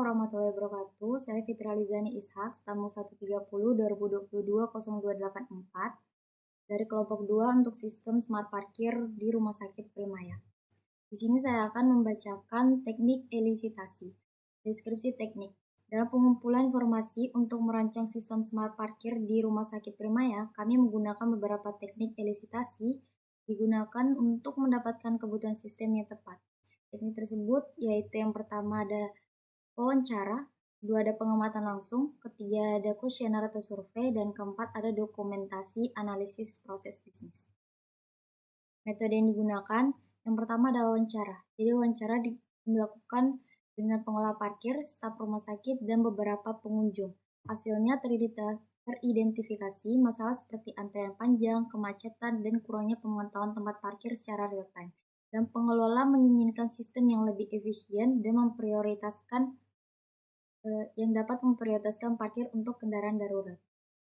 warahmatullahi wabarakatuh. Saya Fitri Alizani Ishak, tamu 130 2022 0284 dari kelompok 2 untuk sistem smart parkir di Rumah Sakit Primaya. Di sini saya akan membacakan teknik elisitasi. Deskripsi teknik. Dalam pengumpulan informasi untuk merancang sistem smart parkir di Rumah Sakit Primaya, kami menggunakan beberapa teknik elisitasi digunakan untuk mendapatkan kebutuhan sistem yang tepat. Teknik tersebut yaitu yang pertama ada wawancara, kedua ada pengamatan langsung, ketiga ada kuesioner atau survei, dan keempat ada dokumentasi analisis proses bisnis. Metode yang digunakan, yang pertama ada wawancara. Jadi wawancara dilakukan dengan pengelola parkir, staf rumah sakit, dan beberapa pengunjung. Hasilnya teridentifikasi masalah seperti antrean panjang, kemacetan, dan kurangnya pemantauan tempat parkir secara real time. Dan pengelola menginginkan sistem yang lebih efisien dan dapat memprioritaskan parkir untuk kendaraan darurat.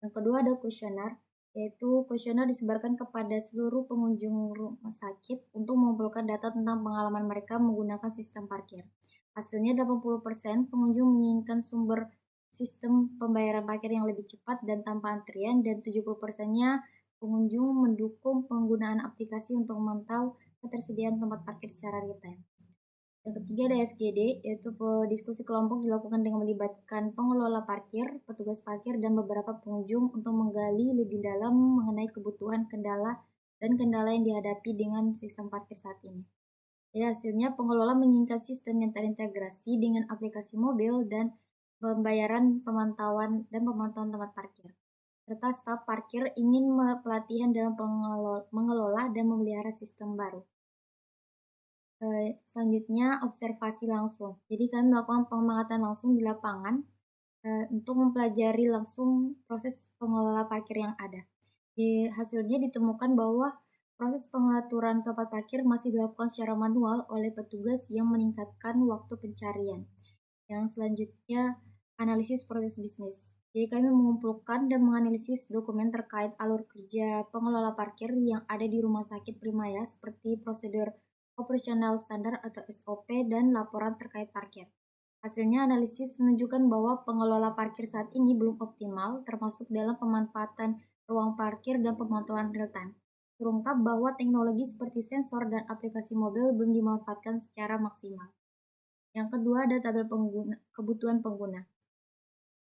Yang kedua ada kuesioner, yaitu kuesioner disebarkan kepada seluruh pengunjung rumah sakit untuk mengumpulkan data tentang pengalaman mereka menggunakan sistem parkir. Hasilnya 80% pengunjung menginginkan sumber sistem pembayaran parkir yang lebih cepat dan tanpa antrian, dan 70%-nya pengunjung mendukung penggunaan aplikasi untuk memantau ketersediaan tempat parkir secara real time. Yang ketiga ada FGD, yaitu diskusi kelompok dilakukan dengan melibatkan pengelola parkir, petugas parkir, dan beberapa pengunjung untuk menggali lebih dalam mengenai kebutuhan kendala yang dihadapi dengan sistem parkir saat ini. Jadi hasilnya pengelola menginginkan sistem yang terintegrasi dengan aplikasi mobil dan pembayaran pemantauan tempat parkir. Serta staf parkir ingin pelatihan dalam mengelola dan memelihara sistem baru. Selanjutnya observasi langsung. Jadi kami melakukan pengamatan langsung di lapangan untuk mempelajari langsung proses pengelola parkir yang ada. Hasilnya ditemukan bahwa proses pengaturan tempat parkir masih dilakukan secara manual oleh petugas yang meningkatkan waktu pencarian. Yang selanjutnya analisis proses bisnis. Jadi kami mengumpulkan dan menganalisis dokumen terkait alur kerja pengelola parkir yang ada di Rumah Sakit Primaya seperti prosedur operasional standar atau SOP dan laporan terkait parkir. Hasilnya analisis menunjukkan bahwa pengelola parkir saat ini belum optimal, termasuk dalam pemanfaatan ruang parkir dan pemantauan real time. Terungkap bahwa teknologi seperti sensor dan aplikasi mobil belum dimanfaatkan secara maksimal. Yang kedua ada tabel kebutuhan pengguna.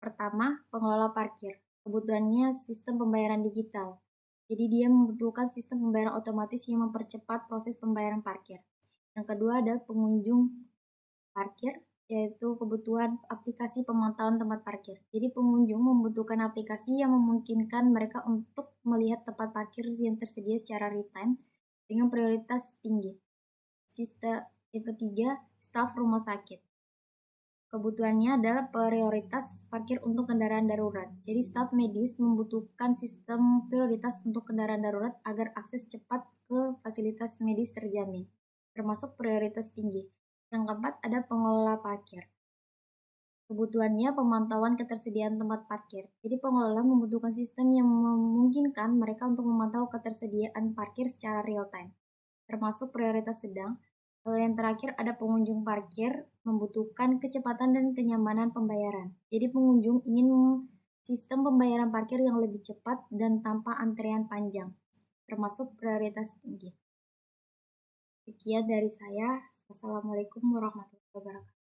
Pertama, pengelola parkir. Kebutuhannya sistem pembayaran digital. Jadi dia membutuhkan sistem pembayaran otomatis yang mempercepat proses pembayaran parkir. Yang kedua ada pengunjung parkir, yaitu kebutuhan aplikasi pemantauan tempat parkir. Jadi pengunjung membutuhkan aplikasi yang memungkinkan mereka untuk melihat tempat parkir yang tersedia secara real time dengan prioritas tinggi. Yang ketiga, staf rumah sakit. Kebutuhannya adalah prioritas parkir untuk kendaraan darurat. Jadi staf medis membutuhkan sistem prioritas untuk kendaraan darurat agar akses cepat ke fasilitas medis terjamin, termasuk prioritas tinggi. Yang keempat ada pengelola parkir. Kebutuhannya pemantauan ketersediaan tempat parkir. Jadi pengelola membutuhkan sistem yang memungkinkan mereka untuk memantau ketersediaan parkir secara real time, termasuk prioritas sedang. Yang terakhir ada pengunjung parkir membutuhkan kecepatan dan kenyamanan pembayaran. Jadi pengunjung ingin sistem pembayaran parkir yang lebih cepat dan tanpa antrean panjang, termasuk prioritas tinggi. Sekian dari saya. Wassalamualaikum warahmatullahi wabarakatuh.